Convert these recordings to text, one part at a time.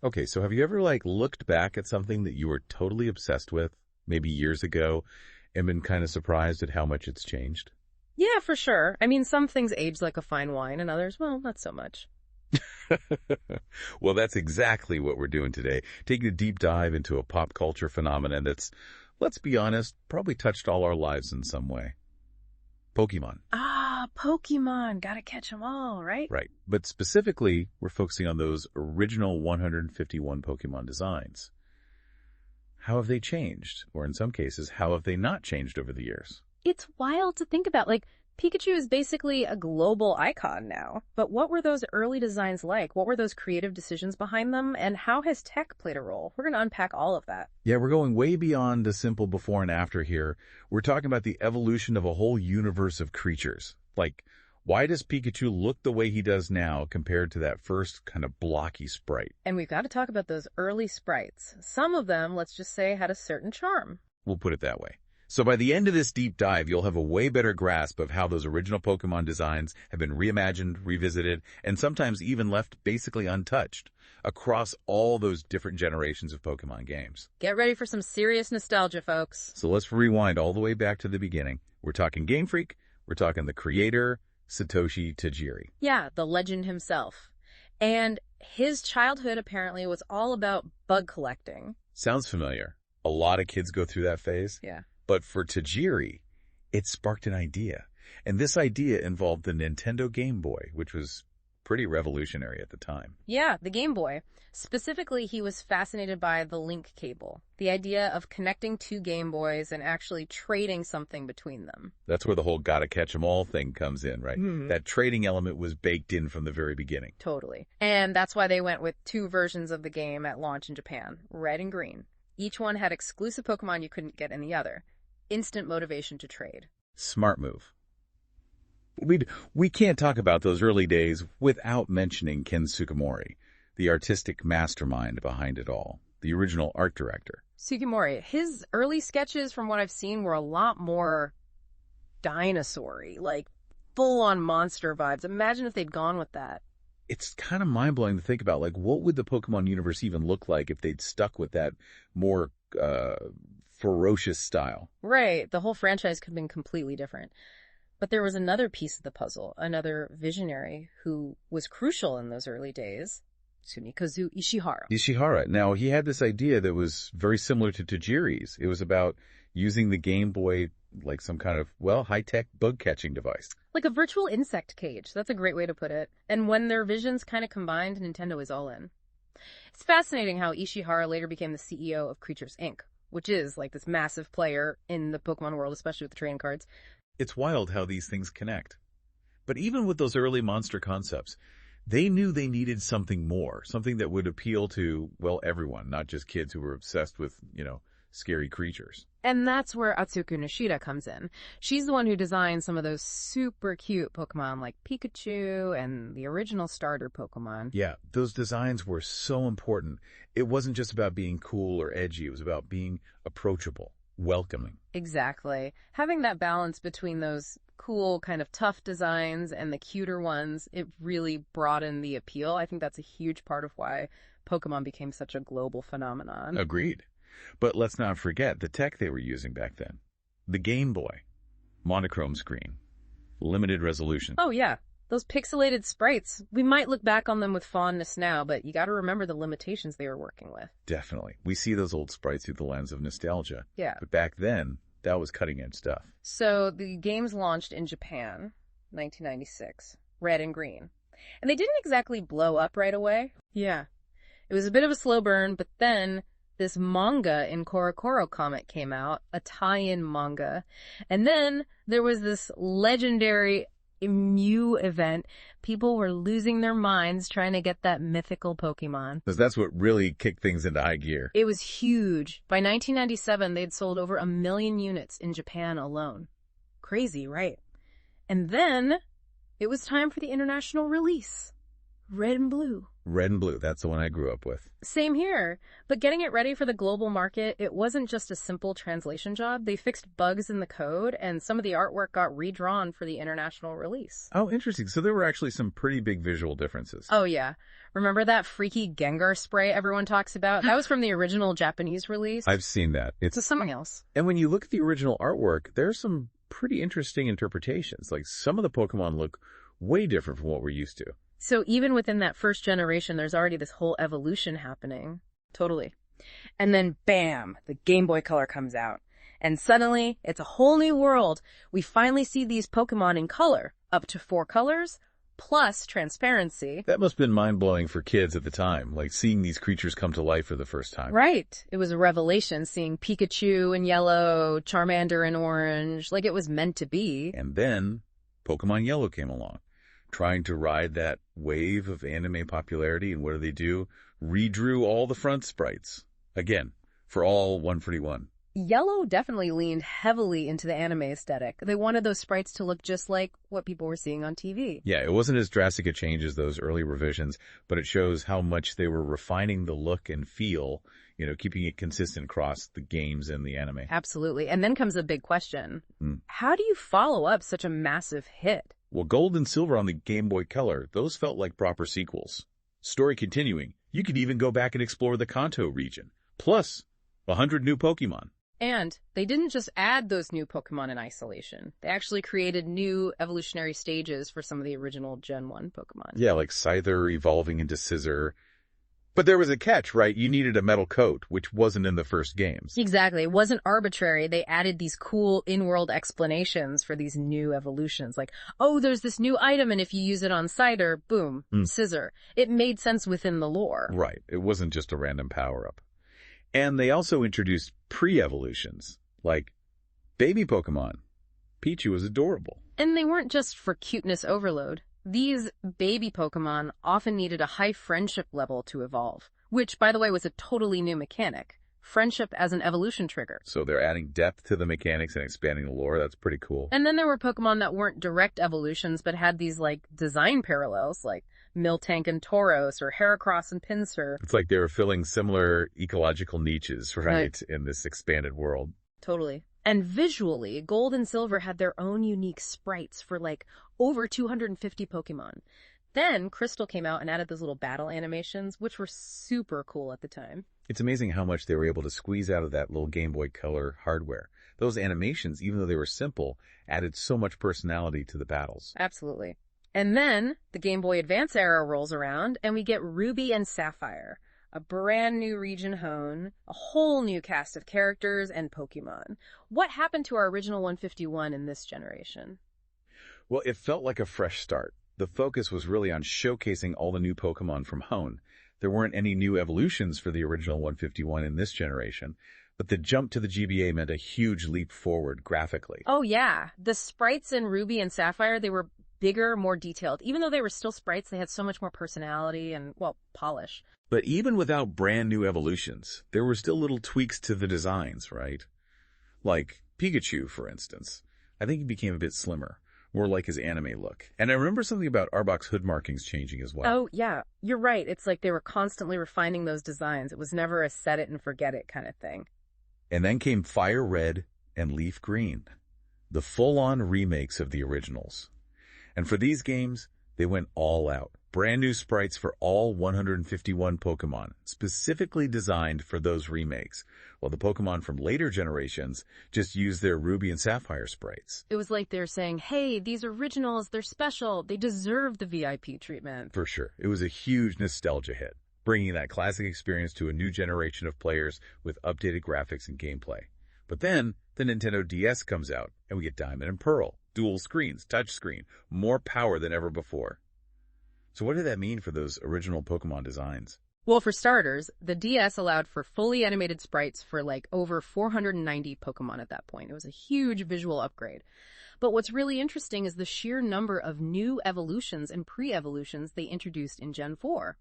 Okay, so have you ever looked back at something that you were totally obsessed with, maybe years ago, and been kind of surprised at how much it's changed? Yeah, for sure. I mean, some things age like a fine wine and others, well, not so much. Well, that's exactly what we're doing today, taking a deep dive into a pop culture phenomenon that's, let's be honest, probably touched all our lives in some way. Pokemon. Ah, Pokemon. Gotta catch 'em all, right? Right. But specifically, we're focusing on those original 151 Pokemon designs. How have they changed? Or in some cases, how have they not changed over the years? It's wild to think about. Like, Pikachu is basically a global icon now. But what were those early designs like? What were those creative decisions behind them? And how has tech played a role? We're going to unpack all of that. Yeah, we're going way beyond the simple before and after here. We're talking about the evolution of a whole universe of creatures. Like, why does Pikachu look the way he does now compared to that first kind of blocky sprite? And we've got to talk about those early sprites. Some of them, let's just say, had a certain charm. We'll put it that way. So by the end of this deep dive, you'll have a way better grasp of how those original Pokemon designs have been reimagined, revisited, and sometimes even left basically untouched across all those different generations of Pokemon games. Get ready for some serious nostalgia, folks. So let's rewind all the way back to the beginning. We're talking Game Freak. We're talking the creator, Satoshi Tajiri. Yeah, the legend himself. And his childhood apparently was all about bug collecting. Sounds familiar. A lot of kids go through that phase. Yeah. But for Tajiri, it sparked an idea. And this idea involved the Nintendo Game Boy, which was pretty revolutionary at the time. Yeah, the Game Boy. Specifically, he was fascinated by the link cable, the idea of connecting two Game Boys and actually trading something between them. That's where the whole gotta catch 'em all thing comes in, right? Mm-hmm. That trading element was baked in from the very beginning. Totally. And that's why they went with two versions of the game at launch in Japan, red and green. Each one had exclusive Pokemon you couldn't get in the other. Instant motivation to trade. Smart move. We can't talk about those early days without mentioning Ken Sugimori, the artistic mastermind behind it all, the original art director. Sugimori, his early sketches, from what I've seen, were a lot more dinosaur-y, like full-on monster vibes. Imagine if they'd gone with that. It's kind of mind-blowing to think about, what would the Pokemon universe even look like if they'd stuck with that more ferocious style? Right, the whole franchise could have been completely different. But there was another piece of the puzzle, another visionary who was crucial in those early days, Sumikazu Ishihara. Ishihara. Now, he had this idea that was very similar to Tajiri's. It was about using the Game Boy like some kind of, high-tech bug-catching device. Like a virtual insect cage. That's a great way to put it. And when their visions kind of combined, Nintendo is all in. It's fascinating how Ishihara later became the CEO of Creatures Inc., which is like this massive player in the Pokemon world, especially with the trading cards. It's wild how these things connect. But even with those early monster concepts, they knew they needed something more, something that would appeal to, everyone, not just kids who were obsessed with, scary creatures. And that's where Atsuko Nishida comes in. She's the one who designed some of those super cute Pokemon like Pikachu and the original starter Pokemon. Yeah, those designs were so important. It wasn't just about being cool or edgy. It was about being approachable, welcoming. Exactly. Having that balance between those cool, kind of tough designs and the cuter ones, it really broadened the appeal. I think that's a huge part of why Pokemon became such a global phenomenon. Agreed. But let's not forget the tech they were using back then. The Game Boy, monochrome screen, limited resolution. Oh, yeah. Those pixelated sprites. We might look back on them with fondness now, but you got to remember the limitations they were working with. Definitely. We see those old sprites through the lens of nostalgia. Yeah. But back then, that was cutting-edge stuff. So the games launched in Japan, 1996, red and green. And they didn't exactly blow up right away. Yeah. It was a bit of a slow burn, but then this manga in Korokoro comic came out, a tie-in manga. And then there was this legendary Mew event. People were losing their minds trying to get that mythical Pokemon. Because that's what really kicked things into high gear. It was huge. By 1997, they'd sold over 1 million units in Japan alone. Crazy, right? And then it was time for the international release. Red and blue. Red and blue, that's the one I grew up with. Same here. But getting it ready for the global market, it wasn't just a simple translation job. They fixed bugs in the code, and some of the artwork got redrawn for the international release. Oh, interesting. So there were actually some pretty big visual differences. Oh, yeah. Remember that freaky Gengar spray everyone talks about? That was from the original Japanese release. I've seen that. It's something else. And when you look at the original artwork, there's some pretty interesting interpretations. Like, some of the Pokemon look way different from what we're used to. So even within that first generation, there's already this whole evolution happening. Totally. And then bam, the Game Boy Color comes out. And suddenly, it's a whole new world. We finally see these Pokemon in color, up to 4 colors, plus transparency. That must have been mind-blowing for kids at the time, like seeing these creatures come to life for the first time. Right. It was a revelation seeing Pikachu in yellow, Charmander in orange, like it was meant to be. And then Pokemon Yellow came along, trying to ride that wave of anime popularity, and what do? Redrew all the front sprites. Again, for all 141. Yellow definitely leaned heavily into the anime aesthetic. They wanted those sprites to look just like what people were seeing on TV. Yeah, it wasn't as drastic a change as those early revisions, but it shows how much they were refining the look and feel, keeping it consistent across the games and the anime. Absolutely. And then comes a big question. How do you follow up such a massive hit? Well, Gold and Silver on the Game Boy Color, those felt like proper sequels. Story continuing, you could even go back and explore the Kanto region, plus 100 new Pokemon. And they didn't just add those new Pokemon in isolation. They actually created new evolutionary stages for some of the original Gen 1 Pokemon. Yeah, like Scyther evolving into Scizor. But there was a catch, right? You needed a metal coat, which wasn't in the first games. Exactly. It wasn't arbitrary. They added these cool in-world explanations for these new evolutions. Like, oh, there's this new item, and if you use it on Scyther, boom, Scizor. It made sense within the lore. Right. It wasn't just a random power-up. And they also introduced pre-evolutions, like baby Pokemon. Pichu was adorable. And they weren't just for cuteness overload. These baby Pokemon often needed a high friendship level to evolve, which, by the way, was a totally new mechanic. Friendship as an evolution trigger. So they're adding depth to the mechanics and expanding the lore. That's pretty cool. And then there were Pokemon that weren't direct evolutions, but had these, design parallels, like Miltank and Tauros, or Heracross and Pinsir. It's like they were filling similar ecological niches, right, in this expanded world. Totally. And visually, Gold and Silver had their own unique sprites for, over 250 Pokemon. Then Crystal came out and added those little battle animations, which were super cool at the time. It's amazing how much they were able to squeeze out of that little Game Boy Color hardware. Those animations, even though they were simple, added so much personality to the battles. Absolutely. And then the Game Boy Advance era rolls around, and we get Ruby and Sapphire, a brand new region hone, a whole new cast of characters and Pokemon. What happened to our original 151 in this generation? Well, it felt like a fresh start. The focus was really on showcasing all the new Pokemon from Hone. There weren't any new evolutions for the original 151 in this generation, but the jump to the GBA meant a huge leap forward graphically. Oh yeah, the sprites in Ruby and Sapphire, they were bigger, more detailed. Even though they were still sprites, they had so much more personality and, polish. But even without brand new evolutions, there were still little tweaks to the designs, right? Like Pikachu, for instance. I think he became a bit slimmer, more like his anime look. And I remember something about Arbok's hood markings changing as well. Oh, yeah, you're right. It's like they were constantly refining those designs. It was never a set it and forget it kind of thing. And then came Fire Red and Leaf Green, the full-on remakes of the originals. And for these games, they went all out. Brand new sprites for all 151 Pokemon, specifically designed for those remakes, while the Pokemon from later generations just used their Ruby and Sapphire sprites. It was like they're saying, hey, these originals, they're special. They deserve the VIP treatment. For sure. It was a huge nostalgia hit, bringing that classic experience to a new generation of players with updated graphics and gameplay. But then, the Nintendo DS comes out, and we get Diamond and Pearl, dual screens, touchscreen, more power than ever before. So what did that mean for those original Pokemon designs? Well, for starters, the DS allowed for fully animated sprites for over 490 Pokemon at that point. It was a huge visual upgrade. But what's really interesting is the sheer number of new evolutions and pre-evolutions they introduced in Gen 4.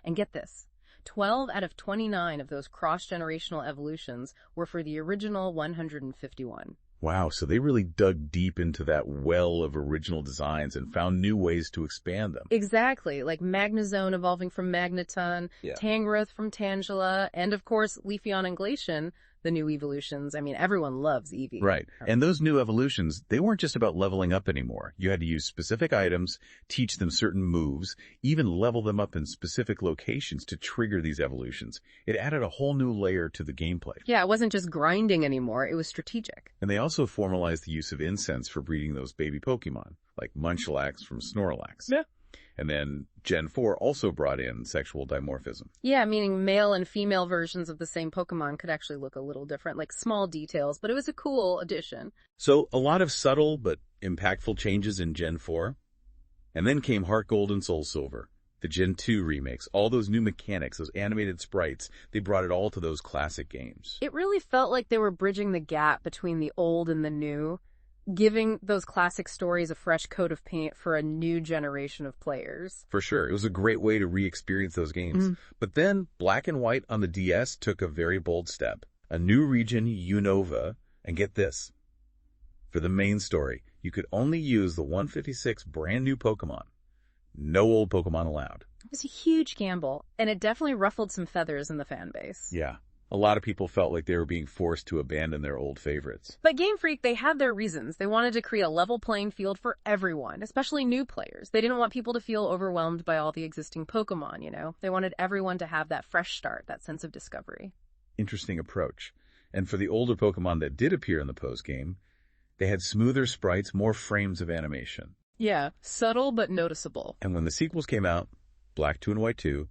And get this, 12 out of 29 of those cross-generational evolutions were for the original 151. Wow, so they really dug deep into that well of original designs and found new ways to expand them. Exactly, like Magnezone evolving from Magneton, Yeah. Tangrowth from Tangela, and of course Leafeon and Glaceon, the new evolutions. I mean, everyone loves Eevee. Right. And those new evolutions, they weren't just about leveling up anymore. You had to use specific items, teach them certain moves, even level them up in specific locations to trigger these evolutions. It added a whole new layer to the gameplay. Yeah, it wasn't just grinding anymore, it was strategic. And they also formalized the use of incense for breeding those baby Pokemon, like Munchlax from Snorlax. Yeah. And then Gen 4 also brought in sexual dimorphism. Yeah, meaning male and female versions of the same Pokemon could actually look a little different, like small details, but it was a cool addition. So a lot of subtle but impactful changes in Gen 4. And then came Heart Gold and Soul Silver, the Gen 2 remakes, all those new mechanics, those animated sprites, they brought it all to those classic games. It really felt like they were bridging the gap between the old and the new, giving those classic stories a fresh coat of paint for a new generation of players. For sure. It was a great way to re-experience those games. But then Black and White on the DS took a very bold step. A new region, Unova, and get this. For the main story, you could only use the 156 brand new Pokemon. No old Pokemon allowed. It was a huge gamble, and it definitely ruffled some feathers in the fan base. Yeah. A lot of people felt like they were being forced to abandon their old favorites. But Game Freak, they had their reasons. They wanted to create a level playing field for everyone, especially new players. They didn't want people to feel overwhelmed by all the existing Pokemon, you know? They wanted everyone to have that fresh start, that sense of discovery. Interesting approach. And for the older Pokemon that did appear in the post-game, they had smoother sprites, more frames of animation. Yeah, subtle but noticeable. And when the sequels came out, Black 2 and White 2,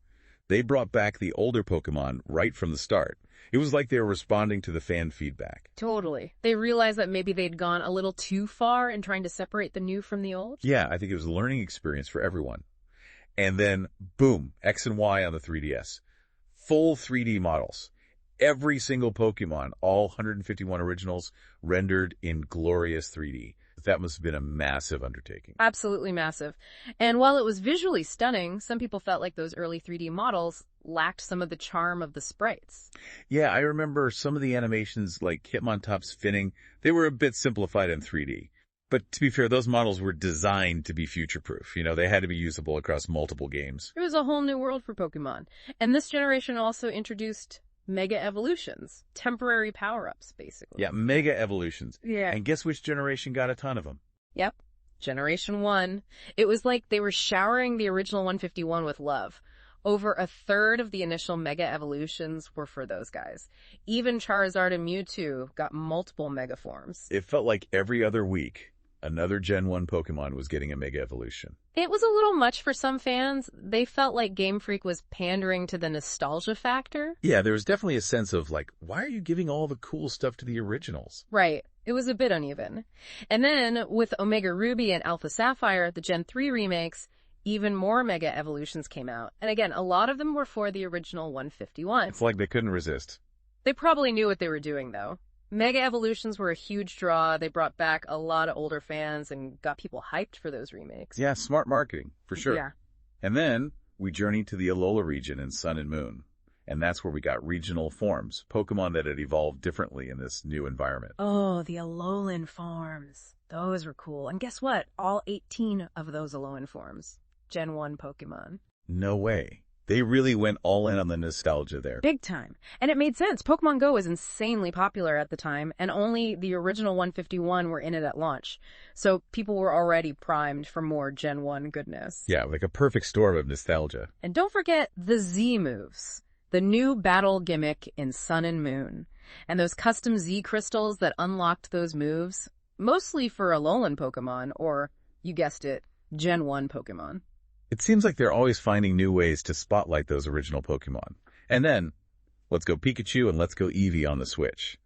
they brought back the older Pokemon right from the start. It was like they were responding to the fan feedback. Totally. They realized that maybe they'd gone a little too far in trying to separate the new from the old. Yeah, I think it was a learning experience for everyone. And then, boom, X and Y on the 3DS. Full 3D models. Every single Pokemon, all 151 originals, rendered in glorious 3D. That must have been a massive undertaking. Absolutely massive. And while it was visually stunning, some people felt like those early 3D models lacked some of the charm of the sprites. Yeah, I remember some of the animations like Hitmontop's finning, they were a bit simplified in 3D. But to be fair, those models were designed to be future-proof. You know, they had to be usable across multiple games. It was a whole new world for Pokemon. And this generation also introduced Mega Evolutions, temporary power-ups, basically. Yeah, Mega Evolutions. Yeah. And guess which generation got a ton of them? Yep. Generation 1. It was like they were showering the original 151 with love. Over a third of the initial Mega Evolutions were for those guys. Even Charizard and Mewtwo got multiple Mega forms. It felt like every other week, another Gen 1 Pokemon was getting a Mega Evolution. It was a little much for some fans. They felt like Game Freak was pandering to the nostalgia factor. Yeah, there was definitely a sense of like, why are you giving all the cool stuff to the originals? Right. It was a bit uneven. And then with Omega Ruby and Alpha Sapphire, the Gen 3 remakes, even more Mega Evolutions came out. And again, a lot of them were for the original 151. It's like they couldn't resist. They probably knew what they were doing, though. Mega Evolutions were a huge draw. They brought back a lot of older fans and got people hyped for those remakes. Yeah, smart marketing, for sure. Yeah. And then we journeyed to the Alola region in Sun and Moon. And that's where we got regional forms, Pokemon that had evolved differently in this new environment. Oh, the Alolan forms. Those were cool. And guess what? All 18 of those Alolan forms. Gen 1 Pokemon. No way. They really went all in on the nostalgia there. Big time. And it made sense. Pokemon Go was insanely popular at the time, and only the original 151 were in it at launch. So people were already primed for more Gen 1 goodness. Yeah, like a perfect storm of nostalgia. And don't forget the Z moves. The new battle gimmick in Sun and Moon. And those custom Z crystals that unlocked those moves, mostly for Alolan Pokemon, or, you guessed it, Gen 1 Pokemon. It seems like they're always finding new ways to spotlight those original Pokemon. And then, let's go Pikachu and let's go Eevee on the Switch.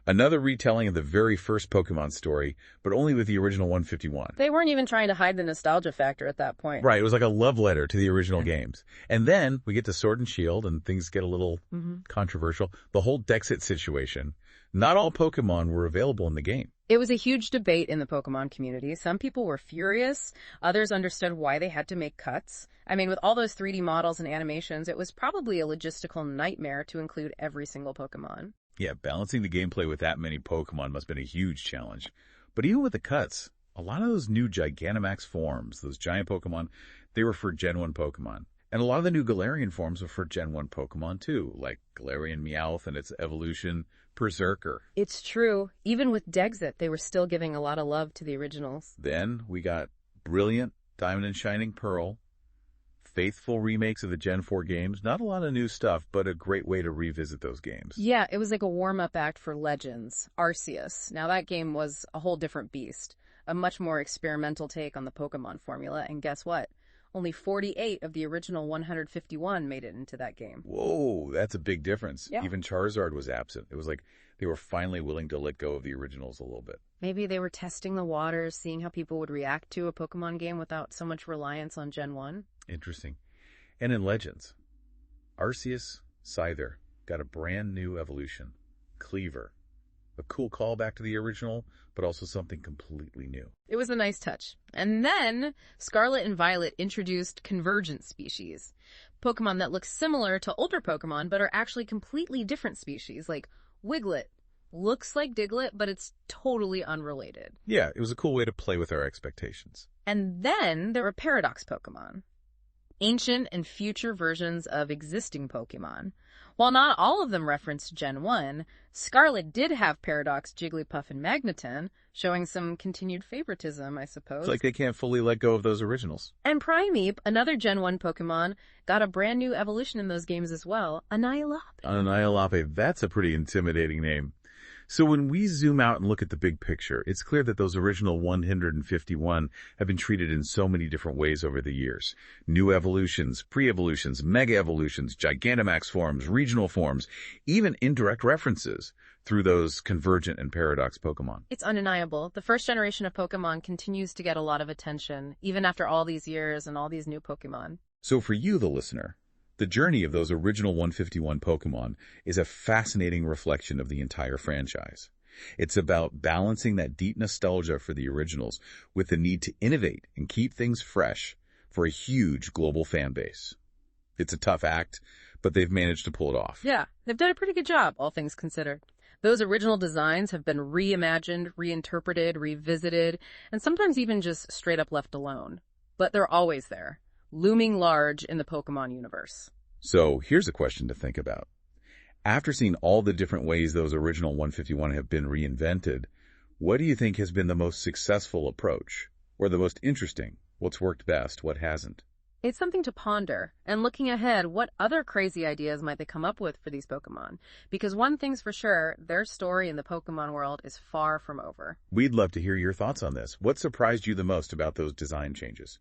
Another retelling of the very first Pokemon story, but only with the original 151. They weren't even trying to hide the nostalgia factor at that point. Right, it was like a love letter to the original games. And then we get to Sword and Shield and things get a little controversial. The whole Dexit situation. Not all Pokemon were available in the game. It was a huge debate in the Pokemon community. Some people were furious. Others understood why they had to make cuts. I mean, with all those 3D models and animations, it was probably a logistical nightmare to include every single Pokemon. Yeah, balancing the gameplay with that many Pokemon must have been a huge challenge. But even with the cuts, a lot of those new Gigantamax forms, those giant Pokemon, they were for Gen 1 Pokemon. And a lot of the new Galarian forms were for Gen 1 Pokemon too, like Galarian Meowth and its evolution, Berserker. It's true. Even with Dexit, they were still giving a lot of love to the originals. Then we got Brilliant, Diamond and Shining Pearl, faithful remakes of the Gen 4 games. Not a lot of new stuff, but a great way to revisit those games. Yeah, it was like a warm-up act for Legends, Arceus. Now that game was a whole different beast, a much more experimental take on the Pokemon formula, and guess what? Only 48 of the original 151 made it into that game. Whoa, that's a big difference. Yeah. Even Charizard was absent. It was like they were finally willing to let go of the originals a little bit. Maybe they were testing the waters, seeing how people would react to a Pokemon game without so much reliance on Gen 1. Interesting. And in Legends, Arceus, Scyther got a brand new evolution, Cleaver. A cool callback to the original, but also something completely new. It was a nice touch. And then Scarlet and Violet introduced convergent species. Pokemon that look similar to older Pokemon, but are actually completely different species, like Wiglet. Looks like Diglett, but it's totally unrelated. Yeah, it was a cool way to play with our expectations. And then there were Paradox Pokemon. Ancient and future versions of existing Pokemon. While not all of them referenced Gen 1, Scarlet did have Paradox, Jigglypuff, and Magneton, showing some continued favoritism, I suppose. It's like they can't fully let go of those originals. And Primeape, another Gen 1 Pokemon, got a brand new evolution in those games as well, Annihilape. Annihilape, that's a pretty intimidating name. So when we zoom out and look at the big picture, it's clear that those original 151 have been treated in so many different ways over the years. New evolutions, pre-evolutions, mega-evolutions, Gigantamax forms, regional forms, even indirect references through those convergent and paradox Pokemon. It's undeniable. The first generation of Pokemon continues to get a lot of attention, even after all these years and all these new Pokemon. So for you, the listener, the journey of those original 151 Pokemon is a fascinating reflection of the entire franchise. It's about balancing that deep nostalgia for the originals with the need to innovate and keep things fresh for a huge global fan base. It's a tough act, but they've managed to pull it off. Yeah, they've done a pretty good job, all things considered. Those original designs have been reimagined, reinterpreted, revisited, and sometimes even just straight up left alone. But they're always there, looming large in the Pokemon universe. So here's a question to think about. After seeing all the different ways those original 151 have been reinvented, what do you think has been the most successful approach? Or the most interesting? What's worked best? What hasn't? It's something to ponder, and looking ahead, what other crazy ideas might they come up with for these Pokemon? Because one thing's for sure, their story in the Pokemon world is far from over. We'd love to hear your thoughts on this. What surprised you the most about those design changes?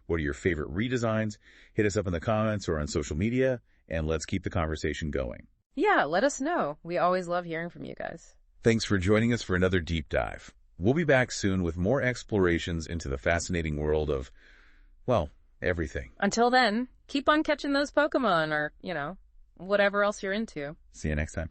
What are your favorite redesigns? Hit us up in the comments or on social media, and let's keep the conversation going. Yeah, let us know. We always love hearing from you guys. Thanks for joining us for another deep dive. We'll be back soon with more explorations into the fascinating world of, well, everything. Until then, keep on catching those Pokemon or, whatever else you're into. See you next time.